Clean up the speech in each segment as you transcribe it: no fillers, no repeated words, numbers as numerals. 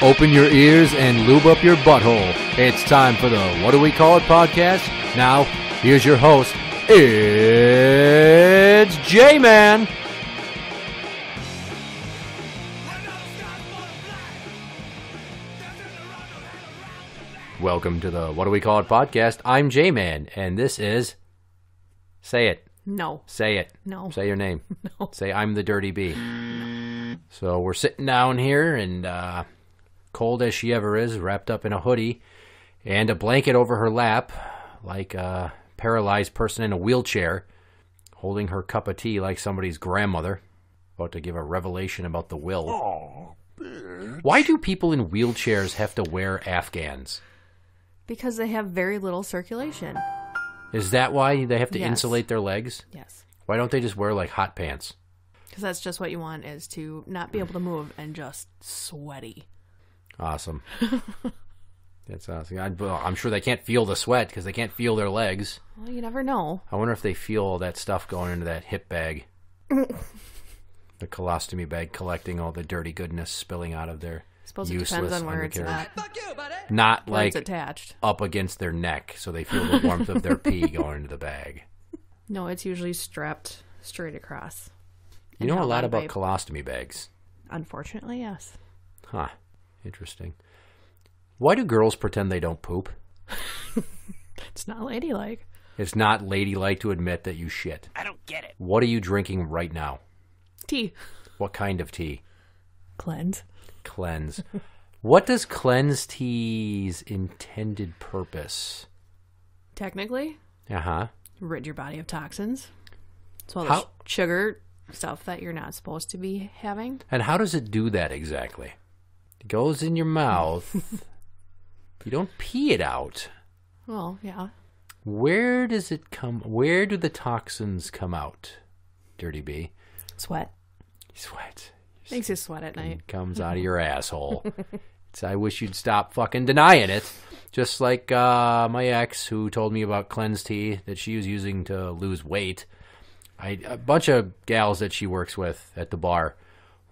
Open your ears and lube up your butthole. It's time for the What Do We Call It podcast. Now, here's your host. It's Jmann. Welcome to the What Do We Call It podcast. I'm Jmann, and this is... Say it. No. Say it. No. Say your name. No. Say I'm the Dirty B. No. So we're sitting down here, and cold as she ever is, wrapped up in a hoodie and a blanket over her lap, like a paralyzed person in a wheelchair, holding her cup of tea like somebody's grandmother, about to give a revelation about the will. Oh, bitch. Why do people in wheelchairs have to wear Afghans? Because they have very little circulation. Is that why they have to Yes. insulate their legs? Yes. Why don't they just wear, like, hot pants? Because that's just what you want, is to not be able to move and just sweaty. Awesome. That's awesome. I'm sure they can't feel the sweat because they can't feel their legs. Well, you never know. I wonder if they feel all that stuff going into that hip bag. The colostomy bag collecting all the dirty goodness spilling out of their I suppose it useless depends on where it's undercarriage. at. Not Where like it's attached. up against their neck so they feel the warmth of their pee going into the bag. No, it's usually strapped straight across. You know a held lot on about by- colostomy bags. Unfortunately, yes. Huh. Interesting. Why do girls pretend they don't poop? It's not ladylike. It's not ladylike to admit that you shit. I don't get it. What are you drinking right now? Tea. What kind of tea? Cleanse. Cleanse. What does cleanse tea's intended purpose? Technically, Uh-huh. rid your body of toxins. As well How- as sugar, stuff that you're not supposed to be having. And how does it do that exactly? It goes in your mouth. You don't pee it out. Well, yeah. Where does it come? Where do the toxins come out? Dirty B. Sweat. Sweat. Makes you sweat at night. It comes out of your asshole. I wish you'd stop fucking denying it. Just like my ex who told me about cleanse tea that she was using to lose weight. A bunch of gals that she works with at the bar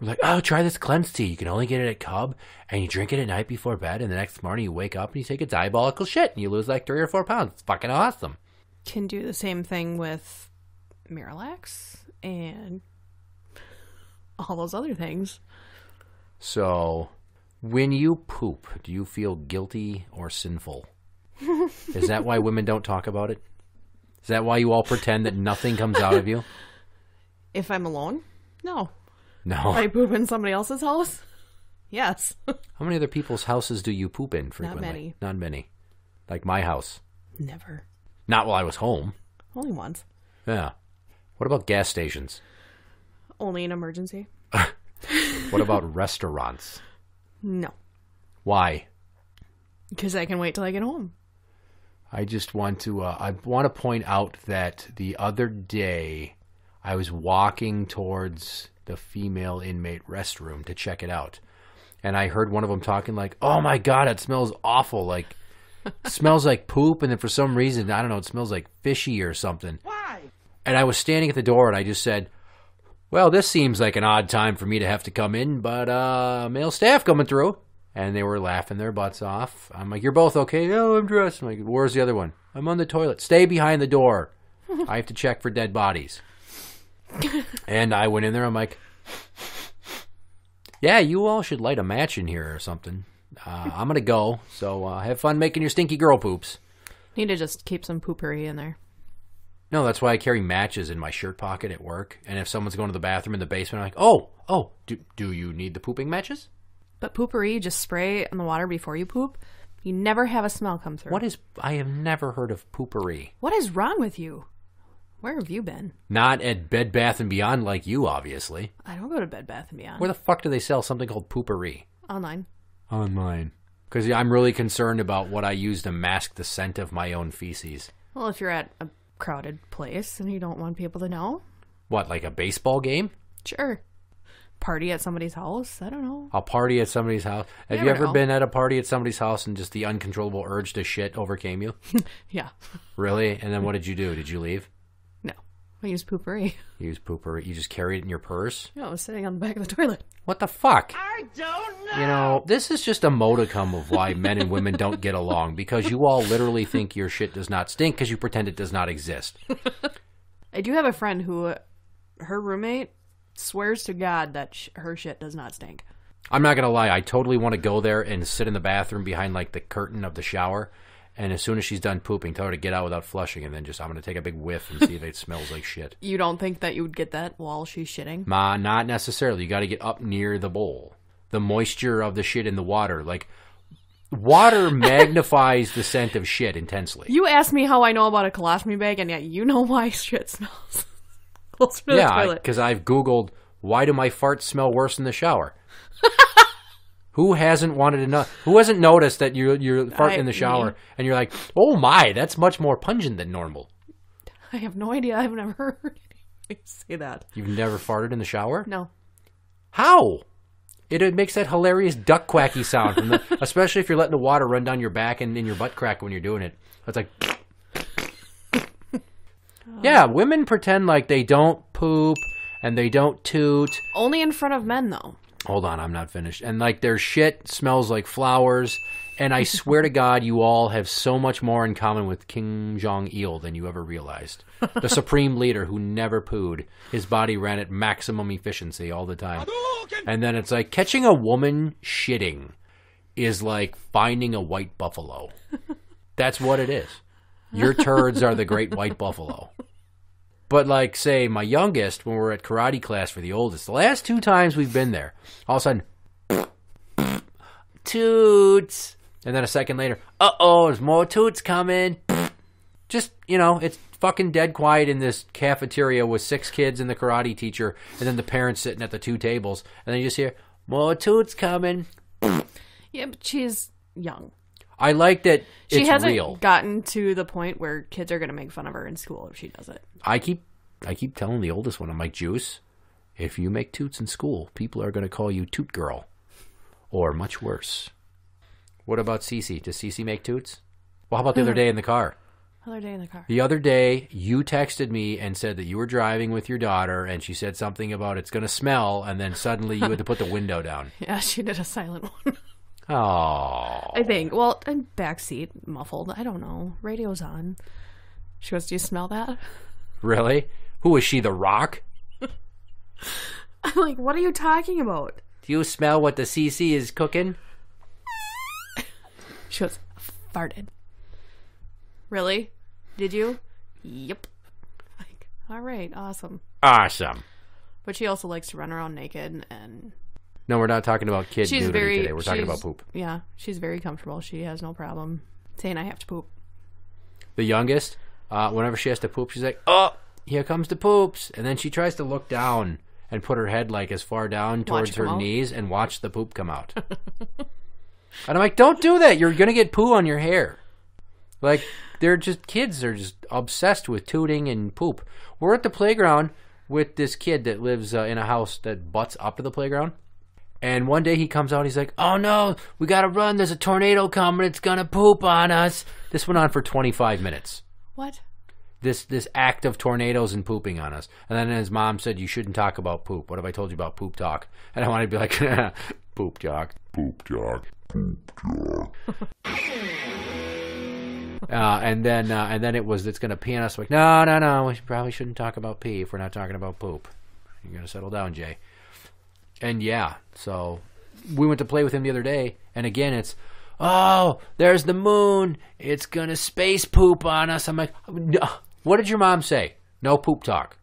were like, oh, try this cleanse tea. You can only get it at Cub, and you drink it at night before bed, and the next morning you wake up and you take a diabolical shit, and you lose like 3 or 4 pounds. It's fucking awesome. Can do the same thing with Miralax and all those other things. So, when you poop, do you feel guilty or sinful? Is that why women don't talk about it? Is that why you all pretend that nothing comes out of you? If I'm alone? No. No. If I poop in somebody else's house? Yes. How many other people's houses do you poop in frequently? many. Not many. Like my house. Never. Not while I was home. Only once. Yeah. What about gas stations? Only an emergency? What about restaurants? No. Why? Because I can wait till I get home. I just want to point out that the other day I was walking towards the female inmate restroom to check it out. And I heard one of them talking like, oh my God, it smells awful. Like, it smells like poop. And then for some reason, I don't know, it smells like fishy or something. Why? And I was standing at the door and I just said, well, this seems like an odd time for me to have to come in, but male staff coming through. And they were laughing their butts off. I'm like, you're both okay? No, I'm dressed. I'm like, where's the other one? I'm on the toilet. Stay behind the door. I have to check for dead bodies. And I went in there. I'm like, yeah, you all should light a match in here or something. I'm going to go. So have fun making your stinky girl poops. Need to just keep some poopery in there. No, that's why I carry matches in my shirt pocket at work. And if someone's going to the bathroom in the basement, I'm like, oh, do you need the pooping matches? But poopery, just spray it in the water before you poop. You never have a smell come through. I have never heard of poopery. What is wrong with you? Where have you been? Not at Bed Bath & Beyond like you, obviously. I don't go to Bed Bath & Beyond. Where the fuck do they sell something called poopery? Online. Online. Because I'm really concerned about what I use to mask the scent of my own feces. Well, if you're at a crowded place and you don't want people to know. What, like a baseball game? Sure. Party at somebody's house? I don't know. I'll party at somebody's house. Have you Never ever know. been at a party at somebody's house and just the uncontrollable urge to shit overcame you? Yeah. Really? And then what did you do? Did you leave? No. I use poopery. You use poopery. You just carry it in your purse? No, I was sitting on the back of the toilet. What the fuck? I don't know. You know, this is just a modicum of why men and women don't get along, because you all literally think your shit does not stink because you pretend it does not exist. I do have a friend who, her roommate, swears to God that her shit does not stink. I'm not going to lie. I totally want to go there and sit in the bathroom behind, like, the curtain of the shower. And as soon as she's done pooping, tell her to get out without flushing. And then I'm going to take a big whiff and see if it smells like shit. You don't think that you would get that while she's shitting? Ma, not necessarily. You got to get up near the bowl. The moisture of the shit in the water. Like, water magnifies the scent of shit intensely. You asked me how I know about a colostomy bag, and yet you know why shit smells closer to the toilet. Yeah, because I've Googled, why do my farts smell worse in the shower? Who hasn't wanted to know? Who hasn't noticed that you're farting in the shower and you're like, oh my, that's much more pungent than normal? I have no idea. I've never heard anybody say that. You've never farted in the shower? No. How? It makes that hilarious duck quacky sound, especially if you're letting the water run down your back and in your butt crack when you're doing it. It's like, yeah, women pretend like they don't poop and they don't toot. Only in front of men, though. Hold on, I'm not finished. And like their shit smells like flowers. And I swear to God, you all have so much more in common with Kim Jong-il than you ever realized. The supreme leader who never pooed. His body ran at maximum efficiency all the time. And then it's like catching a woman shitting is like finding a white buffalo. That's what it is. Your turds are the great white buffalo. But like, say, my youngest, when we're at karate class for the oldest, the last 2 times we've been there, all of a sudden, toots. And then a second later, uh-oh, there's more toots coming. Just, you know, it's fucking dead quiet in this cafeteria with 6 kids and the karate teacher, and then the parents sitting at the 2 tables. And then you just hear, more toots coming. Yeah, but she's young. I like that it's she hasn't real. Gotten to the point where kids are going to make fun of her in school if she does it. I keep telling the oldest one, I'm like, Juice, if you make toots in school, people are going to call you Toot Girl. Or much worse. What about Cece? Does Cece make toots? Well, how about the other day in the car? The other day, you texted me and said that you were driving with your daughter, and she said something about it's going to smell, and then suddenly you had to put the window down. Yeah, she did a silent one. Oh. I think. Well, I'm backseat, muffled. I don't know. Radio's on. She goes, do you smell that? Really? Who is she, The Rock? I'm like, what are you talking about? Do you smell what the CC is cooking? She goes, farted. Really? Did you? Yep. Like, all right, awesome. Awesome. But she also likes to run around naked and... No, we're not talking about kid nudity today. We're talking about poop. Yeah, she's very comfortable. She has no problem saying I have to poop. The youngest, whenever she has to poop, she's like, oh, here comes the poops. And then she tries to look down and put her head like as far down towards her knees and watch the poop come out. And I'm like, don't do that. You're going to get poo on your hair. Like, kids are just obsessed with tooting and poop. We're at the playground with this kid that lives in a house that butts up to the playground. And one day he comes out, he's like, oh no, we gotta run, there's a tornado coming, it's gonna poop on us. This went on for 25 minutes. What? This act of tornadoes and pooping on us. And then his mom said, you shouldn't talk about poop. What have I told you about poop talk? And I wanted to be like, poop talk. Poop talk. Poop talk. And then it's gonna pee on us. Like, no, we probably shouldn't talk about pee if we're not talking about poop. You're gonna settle down, Jay. And yeah, so we went to play with him the other day, and again it's, oh, there's the moon, it's gonna space poop on us. I'm like, no. What did your mom say? No poop talk.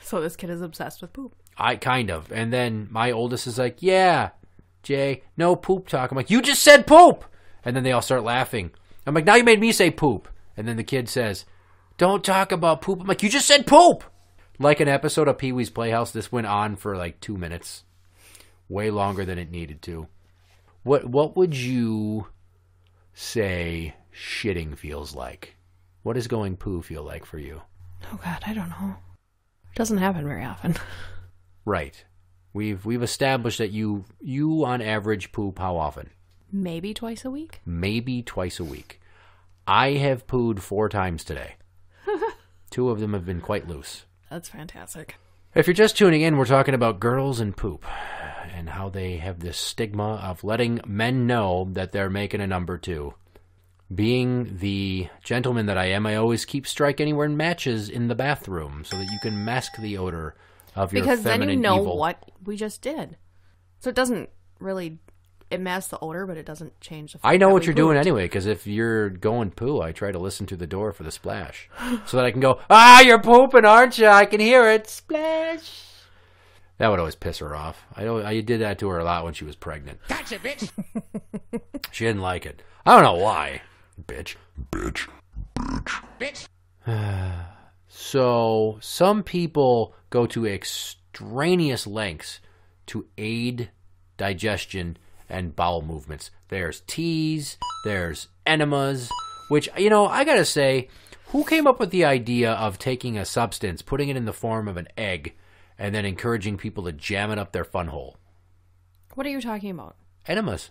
So this kid is obsessed with poop. I kind of. And then my oldest is like, yeah, Jay, no poop talk. I'm like, you just said poop. And then they all start laughing. I'm like, now you made me say poop. And then the kid says, don't talk about poop. I'm like, you just said poop. Like an episode of Pee-wee's Playhouse, this went on for like 2 minutes. Way longer than it needed to. What would you say shitting feels like? What does going poo feel like for you? Oh God, I don't know. It doesn't happen very often. Right. We've established that you on average poop how often? Maybe twice a week. Maybe twice a week. I have pooed 4 times today. 2 of them have been quite loose. That's fantastic. If you're just tuning in, we're talking about girls and poop and how they have this stigma of letting men know that they're making a number two. Being the gentleman that I am, I always keep strike anywhere matches in the bathroom so that you can mask the odor of your Because feminine then you know evil. what we just did. So it doesn't really... It masks the odor, but it doesn't change the fact I know that what we you're doing pooped. anyway, because if you're going poo, I try to listen through the door for the splash. So that I can go, ah, you're pooping, aren't you? I can hear it. Splash. That would always piss her off. I did that to her a lot when she was pregnant. Gotcha, bitch. She didn't like it. I don't know why. Bitch. Bitch. Bitch. So some people go to extraneous lengths to aid digestion and bowel movements. There's teas, there's enemas, which, you know, I gotta say, who came up with the idea of taking a substance, putting it in the form of an egg, and then encouraging people to jam it up their fun hole? What are you talking about? Enemas.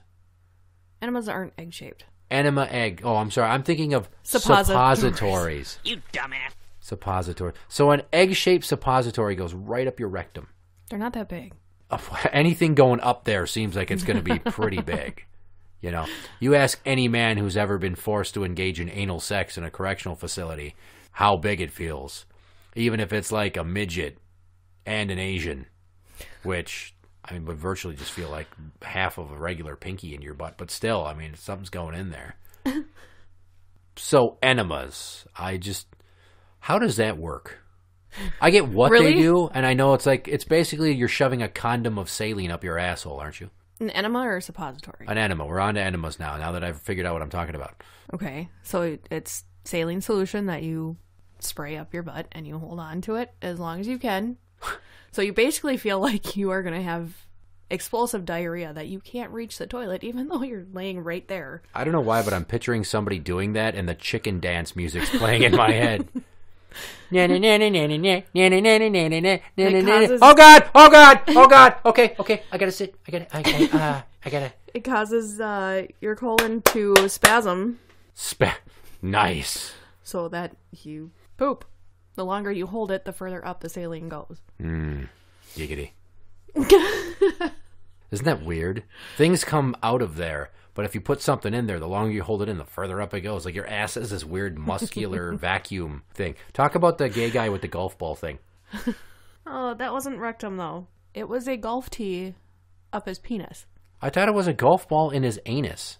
Enemas aren't egg-shaped. Enema egg. Oh, I'm sorry. I'm thinking of Suppositories. You dumbass. Suppository. So an egg-shaped suppository goes right up your rectum. They're not that big. Anything going up there seems like it's going to be pretty big. You know, you ask any man who's ever been forced to engage in anal sex in a correctional facility how big it feels, even if it's like a midget and an Asian, which, I mean, would virtually just feel like half of a regular pinky in your butt. But still, I mean, something's going in there. So enemas, how does that work? I get what Really? they do, and I know it's basically you're shoving a condom of saline up your asshole, aren't you? An enema or a suppository? An enema. We're on to enemas now that I've figured out what I'm talking about. Okay, so it's saline solution that you spray up your butt and you hold on to it as long as you can. So you basically feel like you are going to have explosive diarrhea that you can't reach the toilet even though you're laying right there. I don't know why, but I'm picturing somebody doing that and the chicken dance music's playing in my head. Oh God! Oh God! Oh God! Okay. I gotta sit. I gotta. It causes your colon to spasm Nice. so that you poop. The longer you hold it, the further up the saline goes. Giggity. Isn't that weird? Things come out of there, but if you put something in there, the longer you hold it in, the further up it goes. Like your ass is this weird muscular vacuum thing. Talk about the gay guy with the golf ball thing. Oh, that wasn't rectum, though. It was a golf tee up his penis. I thought it was a golf ball in his anus.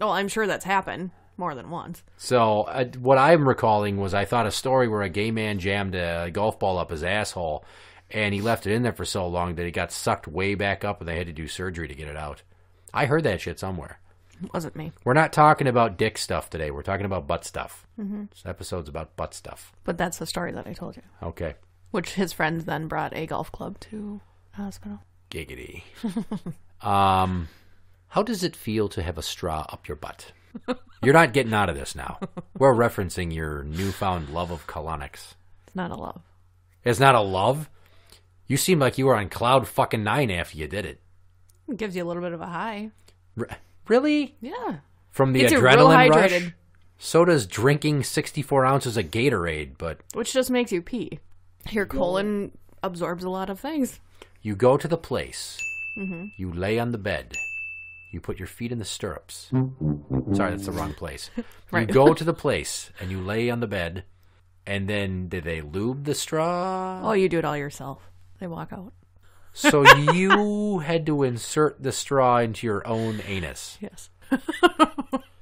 Oh, I'm sure that's happened more than once. So what I'm recalling was I thought a story where a gay man jammed a golf ball up his asshole, and he left it in there for so long that it got sucked way back up and they had to do surgery to get it out. I heard that shit somewhere. It wasn't me. We're not talking about dick stuff today. We're talking about butt stuff. This episode's about butt stuff. But that's the story that I told you. Okay. Which his friends then brought a golf club to the hospital. Giggity. How does it feel to have a straw up your butt? You're not getting out of this now. We're referencing your newfound love of colonics. It's not a love. It's not a love? You seem like you were on cloud fucking 9 after you did it. It gives you a little bit of a high. Really? Yeah. From the Gets you real adrenaline hydrated. rush? So does drinking 64 ounces of Gatorade, but Which just makes you pee. Your colon absorbs a lot of things. you go to the place. You lay on the bed. You put your feet in the stirrups. Sorry, that's the wrong place. Right. You go to the place and you lay on the bed, and then did they lube the straw? Oh, you do it all yourself. They walk out. So you had to insert the straw into your own anus. Yes.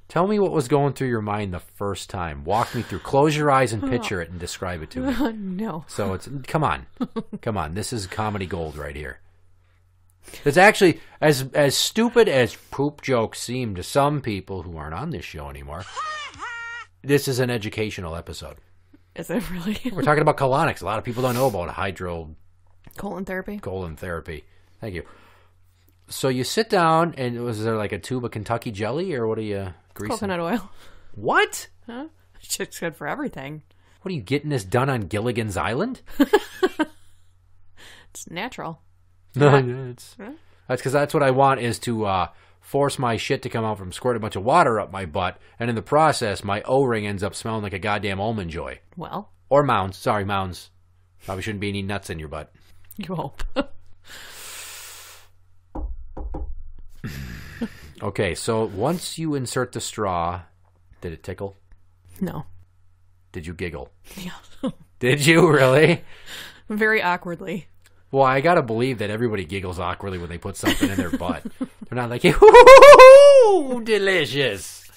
Tell me what was going through your mind the first time. Walk me through. Close your eyes and picture it and describe it to me. No. So come on. This is comedy gold right here. It's actually as stupid as poop jokes seem to some people who aren't on this show anymore. This is an educational episode. Is it really? We're talking about colonics. A lot of people don't know about hydro Colon therapy? colon therapy. Thank you. So you sit down, and was there like a tube of Kentucky jelly, or what are you greasing? Coconut oil. What? Huh? It's good for everything. What are you getting this done on Gilligan's Island? It's natural. No, that's because that's what I want is to force my shit to come out from squirt a bunch of water up my butt, and in the process, my O-ring ends up smelling like a goddamn almond joy. Well, Or Mounds. Sorry, Mounds. Probably shouldn't be any nuts in your butt. You hope. Okay, so once you insert the straw, did it tickle? No. Did you giggle? Yeah. Did you really? Very awkwardly. Well, I gotta believe that everybody giggles awkwardly when they put something in their butt. They're not like, ooh, delicious.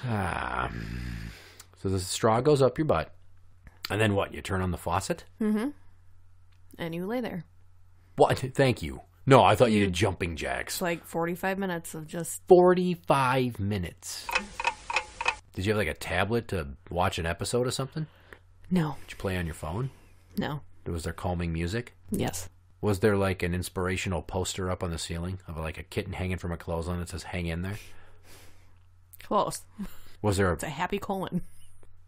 So the straw goes up your butt. And then what? You turn on the faucet? Mm-hmm. And you lay there. What? Thank you. No, I thought you did jumping jacks. It's like 45 minutes of just... 45 minutes. Did you have like a tablet to watch an episode or something? No. Did you play on your phone? No. Was there calming music? Yes. Was there like an inspirational poster up on the ceiling of like a kitten hanging from a clothesline that says "Hang in there"? Close. Was there? It's a happy colon.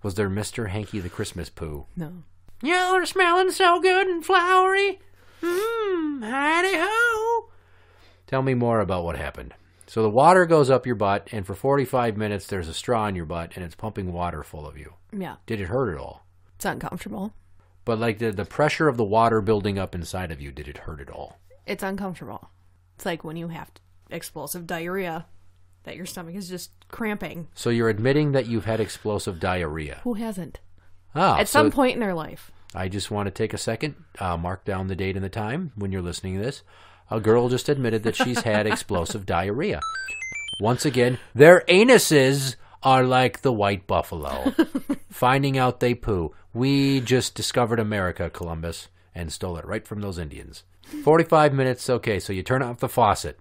Was there Mr. Hanky the Christmas Pooh? No. You're smelling so good and flowery. Hidey ho. Tell me more about what happened. So the water goes up your butt, and for 45 minutes there's a straw in your butt, and it's pumping water full of you. Yeah. Did it hurt at all? It's uncomfortable. But like the pressure of the water building up inside of you, did it hurt at all? It's uncomfortable. It's like when you have explosive diarrhea, that your stomach is just cramping. So you're admitting that you've had explosive diarrhea? Who hasn't? At some point in their life. I just want to take a second, mark down the date and the time when you're listening to this. A girl just admitted that she's had explosive diarrhea. Once again, their anuses are like the white buffalo. Finding out they poo. We just discovered America, Columbus, and stole it right from those Indians. 45 minutes, okay, so you turn off the faucet.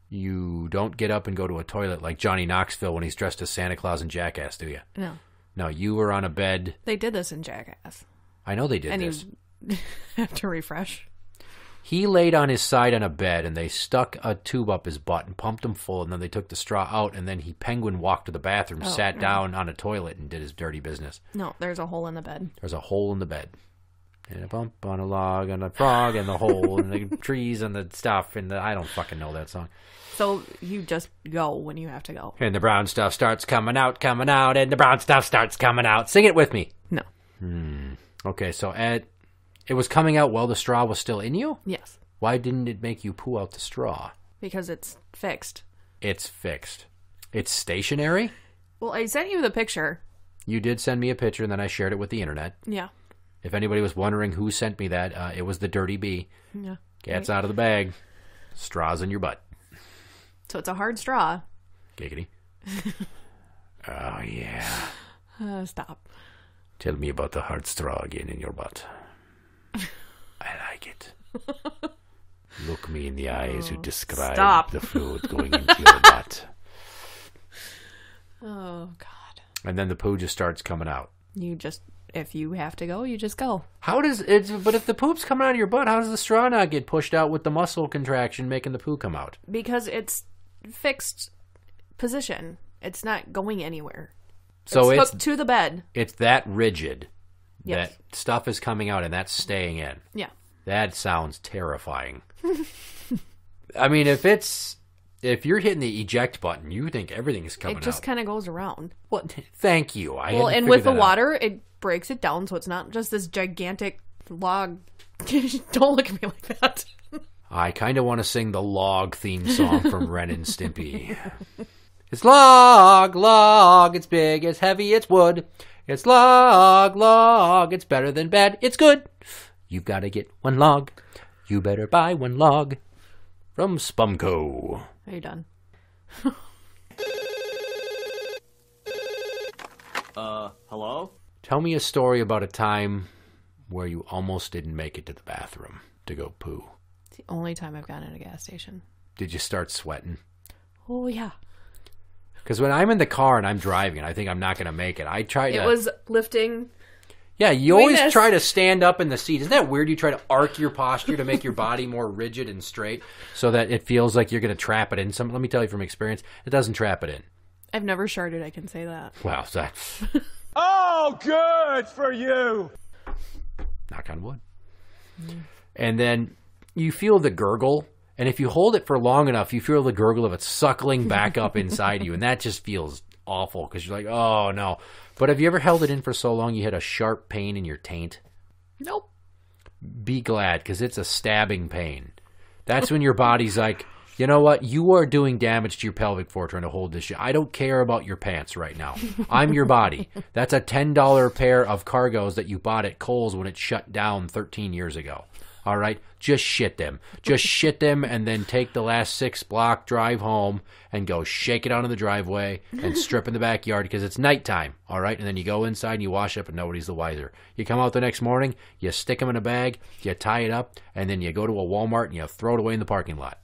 You don't get up and go to a toilet like Johnny Knoxville when he's dressed as Santa Claus and Jackass, do you? No. No, you were on a bed. They did this in Jackass. I know they did this. And you have to refresh. He laid on his side on a bed, and they stuck a tube up his butt and pumped him full, and then they took the straw out, and then he penguin walked to the bathroom, sat down on a toilet, and did his dirty business. No, there's a hole in the bed. There's a hole in the bed. And a bump on a log, and a frog, and the hole, and the trees, and the stuff, and I don't fucking know that song. So you just go when you have to go. And the brown stuff starts coming out, and the brown stuff starts coming out. Sing it with me. No. Okay, so it was coming out while the straw was still in you? Yes. Why didn't it make you poo out the straw? Because it's fixed. It's fixed. It's stationary? Well, I sent you the picture. You did send me a picture, and then I shared it with the internet. Yeah. If anybody was wondering who sent me that, it was the Dirty Bee. Yeah. Cat's out of the bag. Straw's in your butt. So it's a hard straw. Giggity. Oh, yeah. Stop. Tell me about the hard straw again in your butt. I like it. Look me in the eyes who describe the fluid going into your butt. Oh, God. And then the poo just starts coming out. If you have to go, you just go. But if the poop's coming out of your butt, how does the straw not get pushed out with the muscle contraction making the poo come out? Because it's fixed position. It's not going anywhere. So it's hooked to the bed. It's that rigid. Yes. That stuff is coming out and that's staying in. Yeah. That sounds terrifying. I mean, if you're hitting the eject button, you think everything's coming out. It just kind of goes around. What? Thank you. And with the water, it breaks it down, so it's not just this gigantic log. Don't look at me like that. I kind of want to sing the log theme song from Ren and Stimpy. It's log, it's big, it's heavy, it's wood. It's log, it's better than bad, it's good. You've got to get one log. You better buy one log from Spumco. Are you done? Hello? Tell me a story about a time where you almost didn't make it to the bathroom to go poo. It's the only time I've gone at a gas station. Did you start sweating? Oh, yeah. Because when I'm in the car and I'm driving and I think I'm not going to make it, I try to... It was lifting. Yeah, you always try to stand up in the seat. Isn't that weird? You try to arc your posture to make your body more rigid and straight so that it feels like you're going to trap it in. Let me tell you from experience, it doesn't trap it in. I've never sharded, I can say that. Wow, that's... Oh, good for you! Knock on wood. And then you feel the gurgle, and if you hold it for long enough, you feel the gurgle of it suckling back up inside you, and that just feels awful because you're like, oh, no. But have you ever held it in for so long you had a sharp pain in your taint? Nope. be glad, because it's a stabbing pain. That's when your body's like, you know what? You are doing damage to your pelvic floor trying to hold this shit. I don't care about your pants right now. I'm your body. That's a $10 pair of cargos that you bought at Kohl's when it shut down 13 years ago. All right? Just shit them. Just shit them, and then take the last 6-block drive home and go shake it out in the driveway and strip in the backyard because it's nighttime. All right? And then you go inside and you wash up and nobody's the wiser. You come out the next morning, you stick them in a bag, you tie it up, and then you go to a Walmart and you throw it away in the parking lot.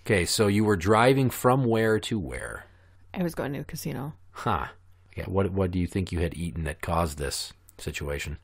Okay, so you were driving from where to where? I was going to a casino. Huh. Yeah, what do you think you had eaten that caused this situation?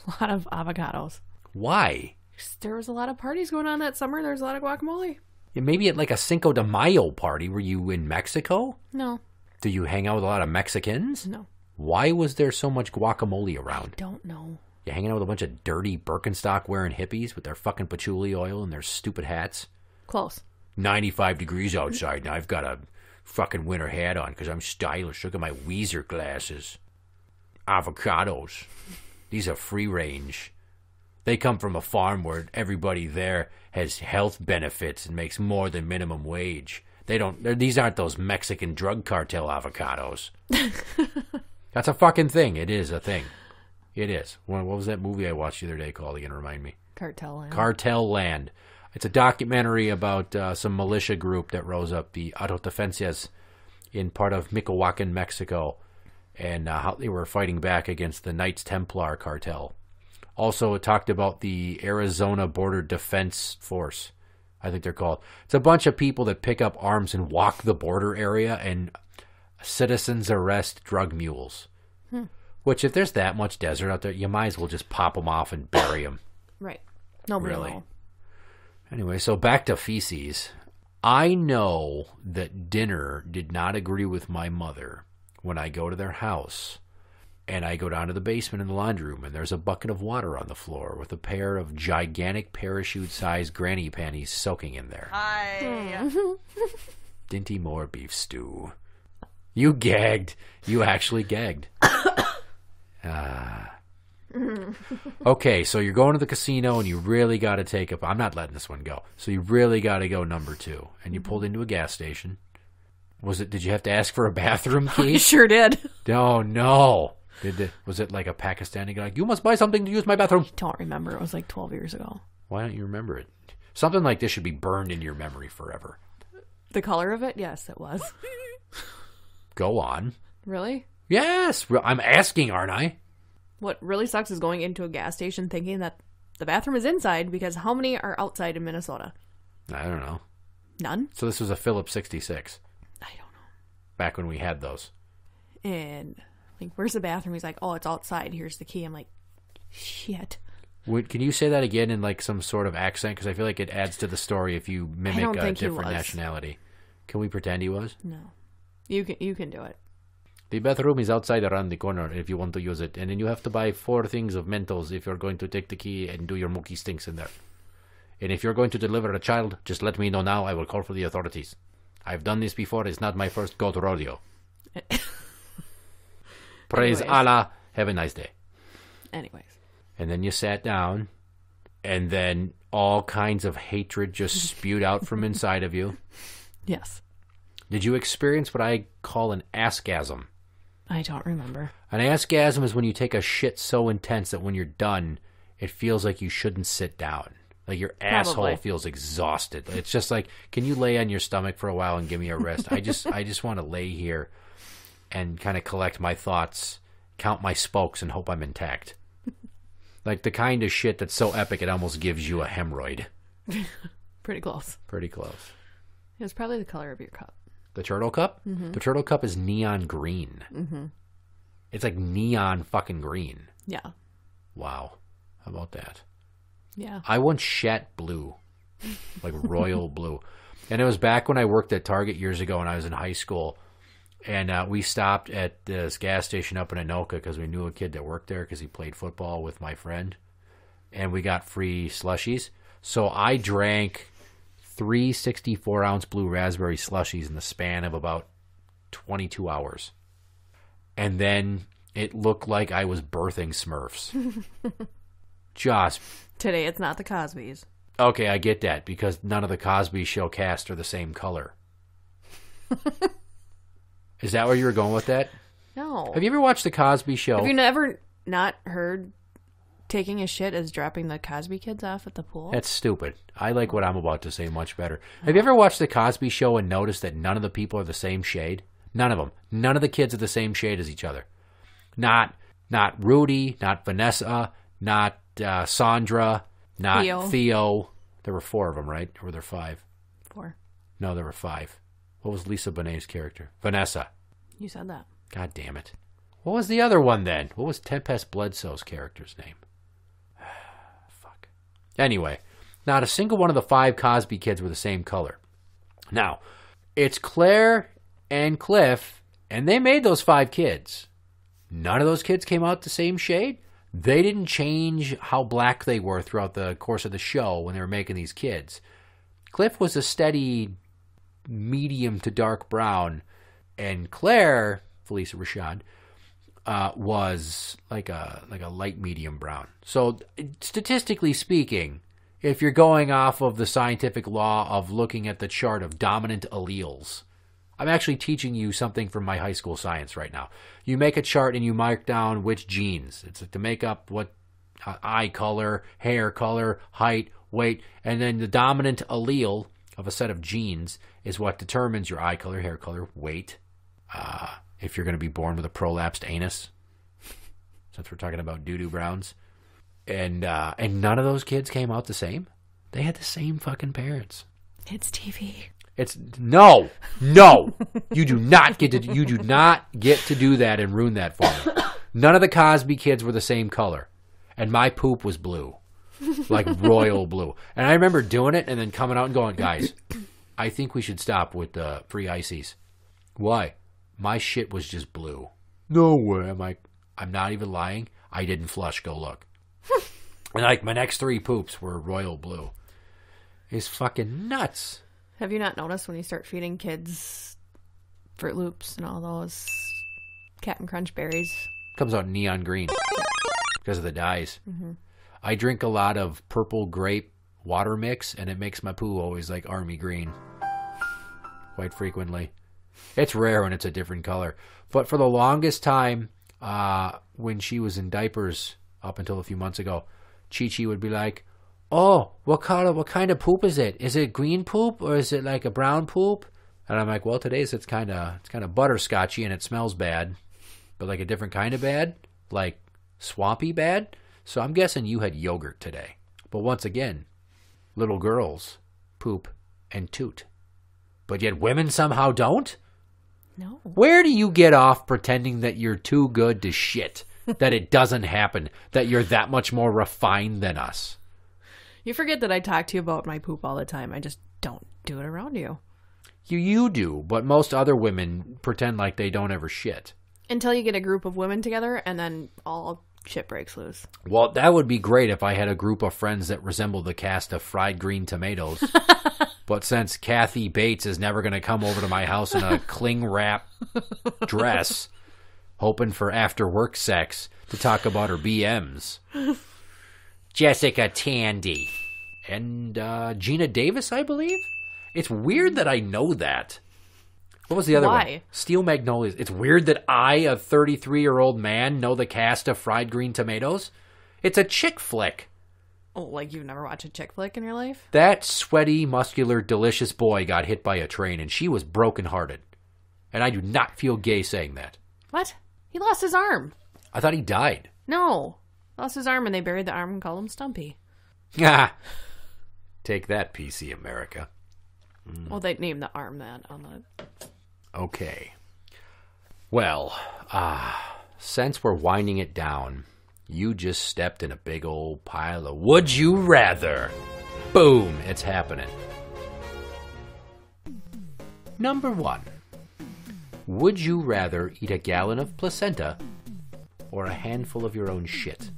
A lot of avocados. Why? There was a lot of parties going on that summer. There was a lot of guacamole. Yeah, maybe at like a Cinco de Mayo party. Were you in Mexico? No. Do you hang out with a lot of Mexicans? No. Why was there so much guacamole around? I don't know. You hanging out with a bunch of dirty Birkenstock-wearing hippies with their fucking patchouli oil and their stupid hats? Close. 95 degrees outside, and I've got a fucking winter hat on because I'm stylish. Look at my Weezer glasses. Avocados. These are free range. They come from a farm where everybody there has health benefits and makes more than minimum wage. These aren't those Mexican drug cartel avocados. That's a fucking thing. It is a thing. It is. What was that movie I watched the other day called again? Remind me. Cartel Land. Cartel Land. It's a documentary about some militia group that rose up, the Autodefensas, in part of Michoacan, Mexico, and how they were fighting back against the Knights Templar cartel. Also, it talked about the Arizona Border Defense Force, I think they're called. It's a bunch of people that pick up arms and walk the border area, and citizens arrest drug mules. Which, if there's that much desert out there, you might as well just pop them off and bury them. Right. Nobody Really. will. Anyway, so back to feces. I know that dinner did not agree with my mother when I go to their house and I go down to the basement in the laundry room and there's a bucket of water on the floor with a pair of gigantic parachute-sized granny panties soaking in there. Dinty Moore beef stew. You gagged. You actually gagged. Okay, so you're going to the casino and you really got to take up. I'm not letting this one go. So you really got to go number 2, and you pulled into a gas station. Did you have to ask for a bathroom key? I sure did. Oh no! Was it like a Pakistani guy? Like, you must buy something to use my bathroom. Don't remember. It was like 12 years ago. Why don't you remember it? Something like this should be burned in your memory forever. The color of it? Yes, it was. Go on. Really? Yes, I'm asking, aren't I? What really sucks is going into a gas station thinking that the bathroom is inside, because how many are outside in Minnesota? I don't know. None? So this was a Phillips 66. I don't know. Back when we had those. And like, where's the bathroom? He's like, oh, it's outside. Here's the key. I'm like, shit. Can you say that again in like some sort of accent? Because I feel like it adds to the story if you mimic a different nationality. Can we pretend he was? No. You can do it. The bathroom is outside around the corner if you want to use it. And then you have to buy 4 things of Mentos if you're going to take the key and do your mookie stinks in there. And if you're going to deliver a child, just let me know now. I will call for the authorities. I've done this before. It's not my first go to rodeo. Praise Allah. Have a nice day. Anyways. And then you sat down, and then all kinds of hatred just spewed out from inside of you. Yes. Did you experience what I call an askasm? I don't remember. An askasm is when you take a shit so intense that when you're done, it feels like you shouldn't sit down. Like your asshole feels exhausted. It's just like, can you lay on your stomach for a while and give me a rest? I just want to lay here and kind of collect my thoughts, count my spokes, and hope I'm intact. Like the kind of shit that's so epic it almost gives you a hemorrhoid. Pretty close. Pretty close. It was probably the color of your cup. The turtle cup? Mm-hmm. The turtle cup is neon green. Mm-hmm. It's like neon fucking green. Yeah. Wow. How about that? Yeah. I once shat blue. Like royal blue. And it was back when I worked at Target years ago when I was in high school. And we stopped at this gas station up in Anoka because we knew a kid that worked there because he played football with my friend. And we got free slushies. So I drank 3 64-ounce blue raspberry slushies in the span of about 22 hours. And then it looked like I was birthing Smurfs. Just... Today it's not the Cosbys. Okay, I get that, because none of the Cosby Show cast are the same color. Is that where you were going with that? No. Have you ever watched the Cosby Show? Have you never not heard taking a shit as dropping the Cosby kids off at the pool? That's stupid. I like what I'm about to say much better. Have you ever watched the Cosby Show and noticed that none of the people are the same shade? None of them. None of the kids are the same shade as each other. Not Rudy, not Vanessa, not Sandra, not Theo. There were 4 of them, right? Or were there 5? 4. No, there were 5. What was Lisa Bonet's character? Vanessa. You said that. God damn it. What was the other one then? What was Tempest Bledsoe's character's name? Fuck. Anyway, not a single one of the 5 Cosby kids were the same color. Now, it's Claire and Cliff, and they made those 5 kids. None of those kids came out the same shade. They didn't change how black they were throughout the course of the show when they were making these kids. Cliff was a steady medium to dark brown, and Claire, Felicia Rashad, was like a light medium brown. So statistically speaking, if you're going off of the scientific law of looking at the chart of dominant alleles, I'm actually teaching you something from my high school science right now. You make a chart and you mark down which genes. It's to make up what eye color, hair color, height, weight, and then the dominant allele of a set of genes is what determines your eye color, hair color, weight. If you're going to be born with a prolapsed anus, since we're talking about doo-doo browns. And none of those kids came out the same. They had the same fucking parents. It's TV. It's no. You do not get to do that and ruin that for me. None of the Cosby kids were the same color, and my poop was blue, like royal blue. And I remember doing it and then coming out and going, guys, I think we should stop with the free ices. Why? My shit was just blue. No way. I'm like, I'm not even lying. I didn't flush. Go look. And like my next 3 poops were royal blue. It's fucking nuts. Have you not noticed when you start feeding kids Fruit Loops and all those Captain Crunch berries? Comes out neon green because of the dyes. Mm-hmm. I drink a lot of purple grape water mix, and it makes my poo always like army green. Quite frequently. It's rare when it's a different color. But for the longest time, when she was in diapers up until a few months ago, Chi-Chi would be like, oh, what kind of poop is it? Is it green poop or is it like a brown poop? And I'm like, well, today's it's kind of butterscotchy and it smells bad, but like a different kind of bad, like swampy bad. So I'm guessing you had yogurt today. But once again, little girls poop and toot, but yet women somehow don't. No. Where do you get off pretending that you're too good to shit, that it doesn't happen, that you're that much more refined than us? You forget that I talk to you about my poop all the time. I just don't do it around you. You do, but most other women pretend like they don't ever shit. Until you get a group of women together, and then all shit breaks loose. Well, that would be great if I had a group of friends that resembled the cast of Fried Green Tomatoes. But since Kathy Bates is never going to come over to my house in a cling wrap dress, hoping for after-work sex to talk about her BMs... Jessica Tandy. And Gina Davis, I believe? It's weird that I know that. What was the other one? Steel Magnolias. It's weird that I, a 33-year-old man, know the cast of Fried Green Tomatoes. It's a chick flick. Oh, like you've never watched a chick flick in your life? That sweaty, muscular, delicious boy got hit by a train, and she was brokenhearted. And I do not feel gay saying that. What? He lost his arm. I thought he died. No. Lost his arm and they buried the arm and called him Stumpy. Ah. Take that, PC America. Well, they named the arm that on the... Okay. Well, since we're winding it down, you just stepped in a big old pile of would you rather. Boom, it's happening. Number 1. Would you rather eat a gallon of placenta or a handful of your own shit?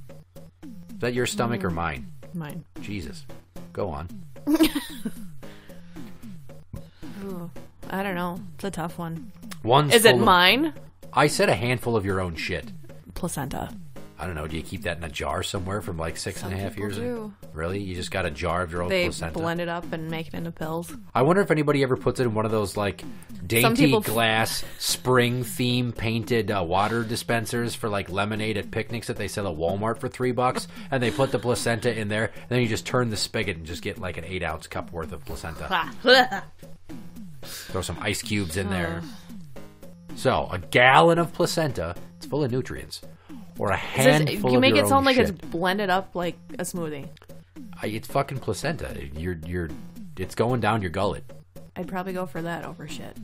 Is that your stomach or mine? Mine. Jesus. Go on. Ooh, I don't know. It's a tough one. One's Is it mine? I said a handful of your own shit. placenta. I don't know. Do you keep that in a jar somewhere from like 6.5 years? do. Really? You just got a jar of your own They placenta? blend it up and make it into pills. I wonder if anybody ever puts it in one of those like dainty people- glass spring theme painted water dispensers for like lemonade at picnics that they sell at Walmart for $3, and they put the placenta in there, and then you just turn the spigot and just get like an 8-ounce cup worth of placenta. Throw some ice cubes in there. So a gallon of placenta, it's full of nutrients, or a handful You of make your it sound own like it's shit. blended up like a smoothie. It's fucking placenta. It's going down your gullet. I'd probably go for that over shit.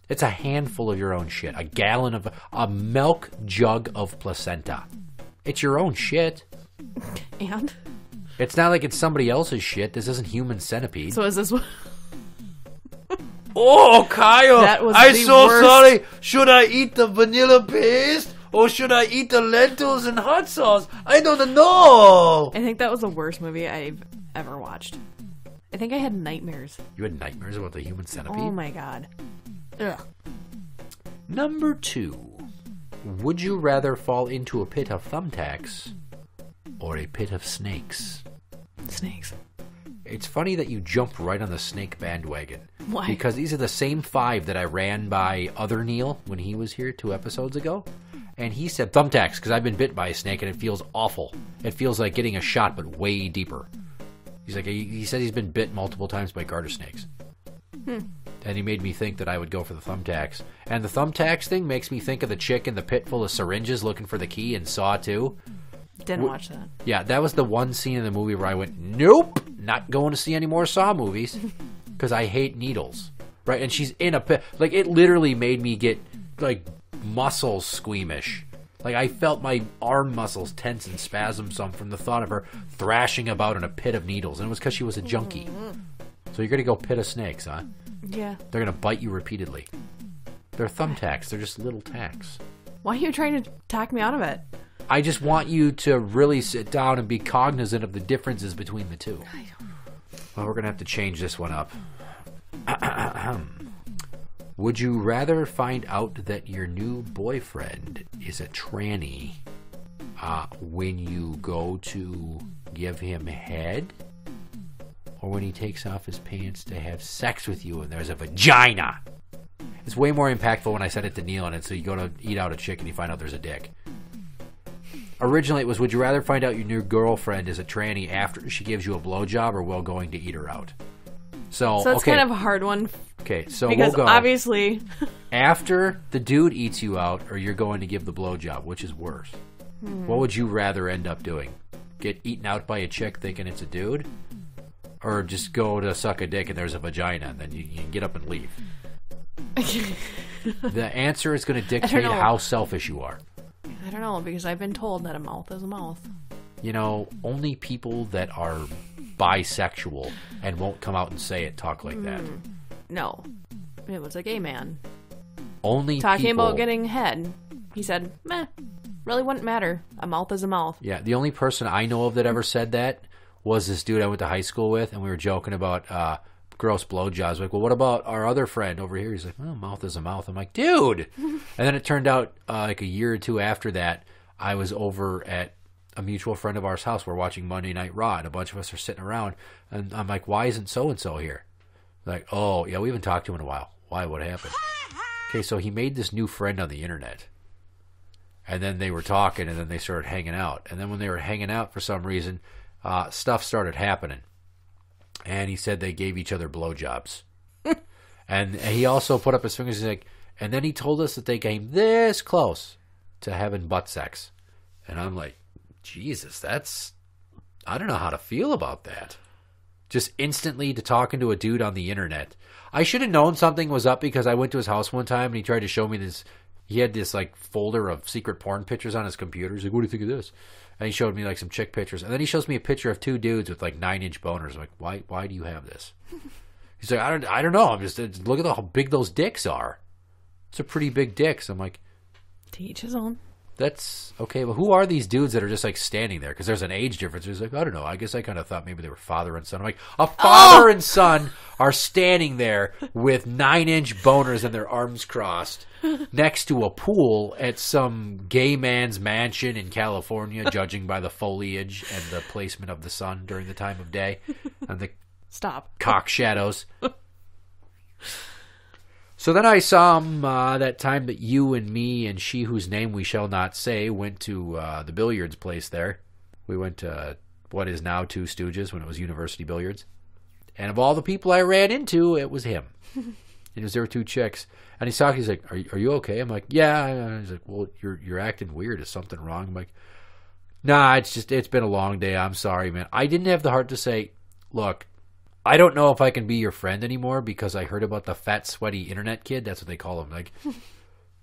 It's a handful of your own shit. A gallon of a milk jug of placenta. It's your own shit. And? It's not like it's somebody else's shit. This isn't Human Centipede. So is this what? Oh, Kyle! That was I'm the so worst. sorry. Should I eat the vanilla paste or should I eat the lentils and hot sauce? I don't know. I think that was the worst movie I've ever watched. I think I had nightmares. You had nightmares about the Human Centipede? Oh my god. Ugh. Number 2. Would you rather fall into a pit of thumbtacks or a pit of snakes? Snakes. It's funny that you jumped right on the snake bandwagon. Why? Because these are the same 5 that I ran by other Neil when he was here 2 episodes ago. And he said thumbtacks because I've been bit by a snake and it feels awful. It feels like getting a shot but way deeper. He's like, he said he's been bit multiple times by garter snakes. And he made me think that I would go for the thumbtacks. And the thumbtacks thing makes me think of the chick in the pit full of syringes looking for the key in Saw 2. Didn't watch that. Yeah, that was the one scene in the movie where I went, nope, not going to see any more Saw movies because I hate needles. Right? And she's in a pit. Like, it literally made me get, like, muscles squeamish. Like, I felt my arm muscles tense and spasm some from the thought of her thrashing about in a pit of needles. And it was because she was a junkie. So you're going to go pit of snakes, huh? Yeah. They're going to bite you repeatedly. They're thumbtacks. They're just little tacks. Why are you trying to talk me out of it? I just want you to really sit down and be cognizant of the differences between the two. Well, we're going to have to change this one up. Would you rather find out that your new boyfriend is a tranny when you go to give him head? Or when he takes off his pants to have sex with you and there's a vagina? It's way more impactful when I said it to Neil, and so you go to eat out a chick and you find out there's a dick. Originally, it was, would you rather find out your new girlfriend is a tranny after she gives you a blowjob or while going to eat her out? So it's okay. kind of a hard one. Okay, so Because we'll go. obviously... After the dude eats you out or you're going to give the blowjob, which is worse? What would you rather end up doing? Get eaten out by a chick thinking it's a dude? Or just go to suck a dick and there's a vagina and then you can get up and leave? The answer is going to dictate know. how selfish you are. I don't know, because I've been told that a mouth is a mouth. You know, only people that are bisexual and won't come out and say it talk like that. No. It was a gay man. Only Talking people, about getting head. He said, meh, really wouldn't matter. A mouth is a mouth. Yeah, the only person I know of that ever said that was this dude I went to high school with, and we were joking about gross blowjobs. Like, well, what about our other friend over here? He's like, well, mouth is a mouth. I'm like, dude! And then it turned out, like a year or two after that, I was over at a mutual friend of ours' house. We're watching Monday Night Raw, and a bunch of us are sitting around, and I'm like, why isn't so-and-so here? Like, oh, yeah, we haven't talked to him in a while. Why? What happened? Okay, so he made this new friend on the internet. And then they were talking, and then they started hanging out. And then when they were hanging out, for some reason, stuff started happening. And he said they gave each other blowjobs. And he also put up his fingers. He's like, and then he told us that they came this close to having butt sex. And I'm like, Jesus, I don't know how to feel about that. Just instantly to talking to a dude on the internet. I should have known something was up because I went to his house one time and he tried to show me this. He had this like folder of secret porn pictures on his computer. He's like, what do you think of this? And he showed me like some chick pictures. And then he shows me a picture of 2 dudes with like 9-inch boners. I'm like, why do you have this? He's like, I don't know. I'm just, look at how big those dicks are. It's a pretty big dick. So I'm like, To each his own. That's okay, but who are these dudes that are just like standing there? Because there's an age difference. It's like, I don't know. I guess I kind of thought maybe they were father and son. I'm like, a father and son are standing there with 9-inch boners and their arms crossed next to a pool at some gay man's mansion in California, judging by the foliage and the placement of the sun during the time of day and the cock shadows. So then I saw him that time that you and me and she whose name we shall not say went to the billiards place there. We went to what is now Two Stooges when it was University Billiards. And of all the people I ran into, it was him. And there were 2 chicks. And he's talking, he's like, are you okay? I'm like, yeah. And he's like, well, you're acting weird. Is something wrong? I'm like, nah, it's been a long day. I'm sorry, man. I didn't have the heart to say, look, I don't know if I can be your friend anymore because I heard about the fat, sweaty internet kid. That's what they call him. Like, did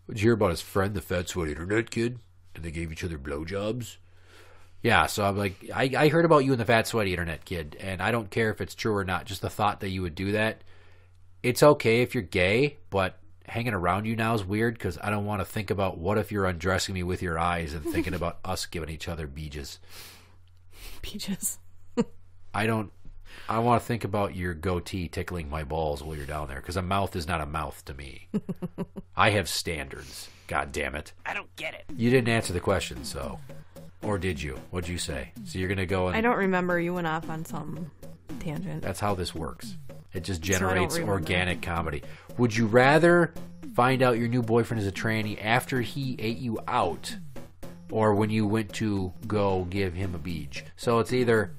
you hear about his friend, the fat, sweaty internet kid? And they gave each other blowjobs? Yeah, so I'm like, I heard about you and the fat, sweaty internet kid, and I don't care if it's true or not. Just the thought that you would do that. It's okay if you're gay, but hanging around you now is weird because I don't want to think about what if you're undressing me with your eyes and thinking about us giving each other beaches. Beaches. I want to think about your goatee tickling my balls while you're down there, because a mouth is not a mouth to me. I have standards. God damn it. I don't get it. You didn't answer the question, so. Or did you? What'd you say? So you're going to go and... I don't remember. You went off on some tangent. That's how this works. It just generates organic comedy. Would you rather find out your new boyfriend is a tranny after he ate you out, or when you went to go give him a beach? So it's either...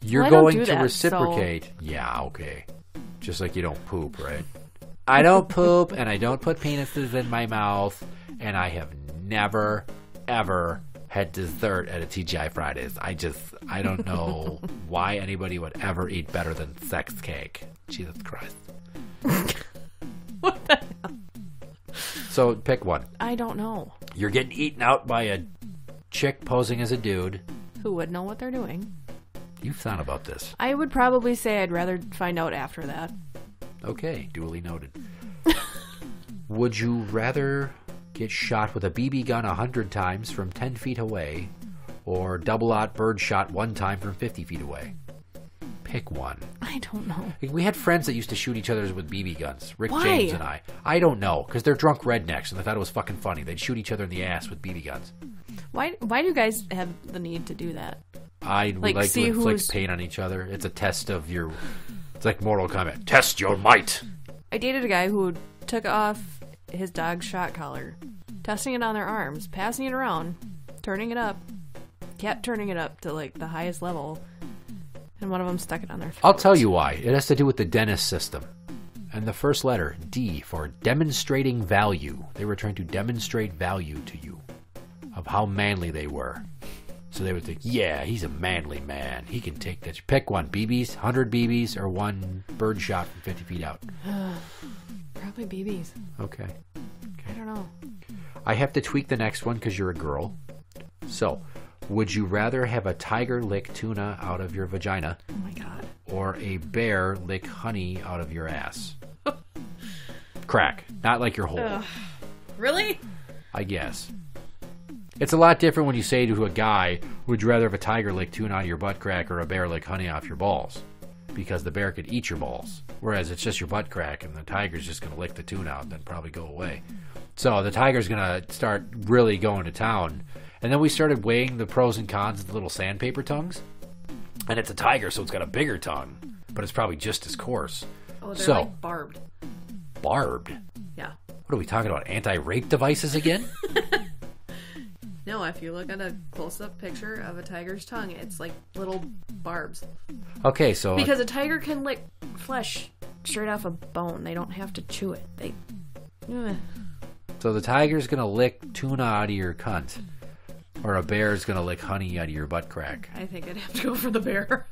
You're going to reciprocate. So... Yeah, okay. Just like you don't poop, right? I don't poop, and I don't put penises in my mouth, and I have never, ever had dessert at a TGI Fridays. I don't know why anybody would ever eat better than sex cake. Jesus Christ. What the hell? So pick one. I don't know. You're getting eaten out by a chick posing as a dude. Who would know what they're doing? You've thought about this. I would probably say I'd rather find out after that. Okay, duly noted. Would you rather get shot with a BB gun 100 times from 10 feet away, or double-aught bird shot 1 time from 50 feet away? Pick one. I don't know. We had friends that used to shoot each other with BB guns. Rick Why? James and I. I don't know, because they're drunk rednecks, and they thought it was fucking funny. They'd shoot each other in the ass with BB guns. Why do you guys have the need to do that? I would like to inflict pain on each other. It's a test of your... It's like Mortal Kombat. Test your might. I dated a guy who took off his dog's shot collar, testing it on their arms, passing it around, turning it up, kept turning it up to like the highest level, and one of them stuck it on their throat. I'll tell you why. It has to do with the dentist system. And the first letter, D, for demonstrating value. They were trying to demonstrate value to you of how manly they were. So they would think, yeah, he's a manly man. He can take that. Pick one. BBs, 100 BBs, or 1 bird shot from 50 feet out. Probably BBs. Okay. I don't know. I have to tweak the next one because you're a girl. So, would you rather have a tiger lick tuna out of your vagina? Oh my God. Or a bear lick honey out of your ass? Crack. Not like your hole. Really? I guess. It's a lot different when you say to a guy, would you rather have a tiger lick tuna out of your butt crack or a bear lick honey off your balls? Because the bear could eat your balls. Whereas it's just your butt crack and the tiger's just going to lick the tuna out and then probably go away. So the tiger's going to start really going to town. And then we started weighing the pros and cons of the little sandpaper tongues. And it's a tiger, so it's got a bigger tongue. But it's probably just as coarse. Oh, they're like barbed. Barbed? Yeah. What are we talking about? Anti-rape devices again? No, if you look at a close-up picture of a tiger's tongue, it's like little barbs. Okay, so... Because a tiger can lick flesh straight off a bone. They don't have to chew it. So the tiger's going to lick tuna out of your cunt. Or a bear's going to lick honey out of your butt crack. I think I'd have to go for the bear.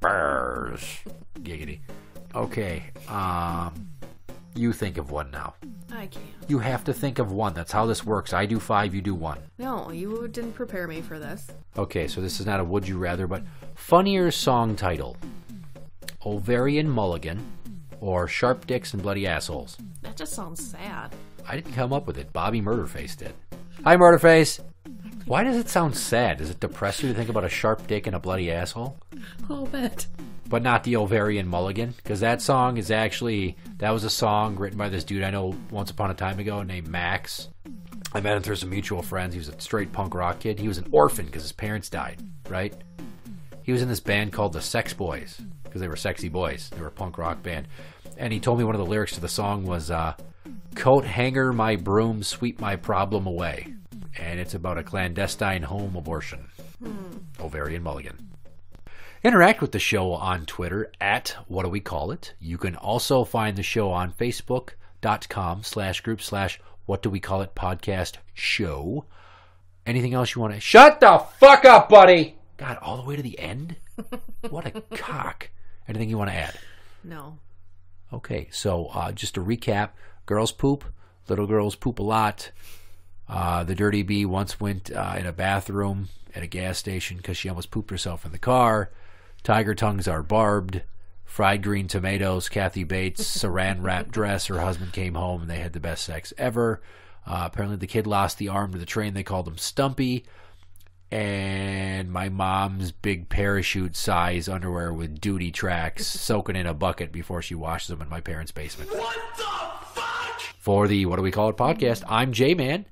Bears. Giggity. Okay, you think of one now. I can't. You have to think of one. That's how this works. I do 5, you do 1. No, you didn't prepare me for this. Okay, so this is not a would you rather, but funnier song title. Ovarian Mulligan or Sharp Dicks and Bloody Assholes. That just sounds sad. I didn't come up with it. Bobby Murderface did. Hi, Murderface. Why does it sound sad? Does it depress you to think about a sharp dick and a bloody asshole? A little bit. But not the ovarian mulligan? Because that song is actually... That was a song written by this dude I know once upon a time ago named Max. I met him through some mutual friends. He was a straight punk rock kid. He was an orphan because his parents died, right? He was in this band called the Sex Boys because they were sexy boys. They were a punk rock band. And he told me one of the lyrics to the song was, coat hanger my broom, sweep my problem away. And it's about a clandestine home abortion. Ovarian mulligan. Interact with the show on Twitter at What Do We Call It. You can also find the show on Facebook.com/group/What Do We Call It podcast show. Anything else you want to... Shut the fuck up, buddy! God, all the way to the end? What a cock. Anything you want to add? No. Okay, so just to recap, girls poop, little girls poop a lot. The Dirty Bee once went in a bathroom at a gas station because she almost pooped herself in the car. Tiger tongues are barbed. Fried green tomatoes, Kathy Bates, saran wrap dress. Her husband came home and they had the best sex ever. Apparently the kid lost the arm to the train. They called him Stumpy. And my mom's big parachute size underwear with duty tracks soaking in a bucket before she washes them in my parents' basement. What the fuck? For the What Do We Call It podcast, I'm Jmann.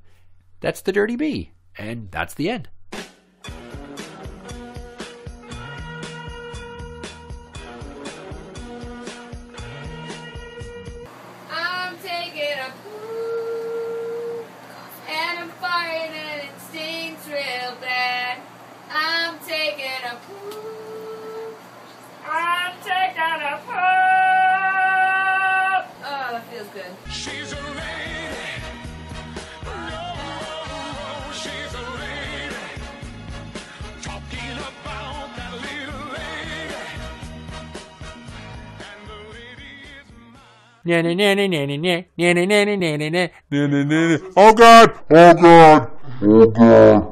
That's the Dirty Bee. And that's the end. I'm taking a poop, and I'm farting and it stinks real bad. I'm taking a poop. I'm taking a poop. Oh, that feels good. She's a lady. Oh, she's a lady. Talking about that little lady. And the lady is mine. Oh God! Oh God! Oh God.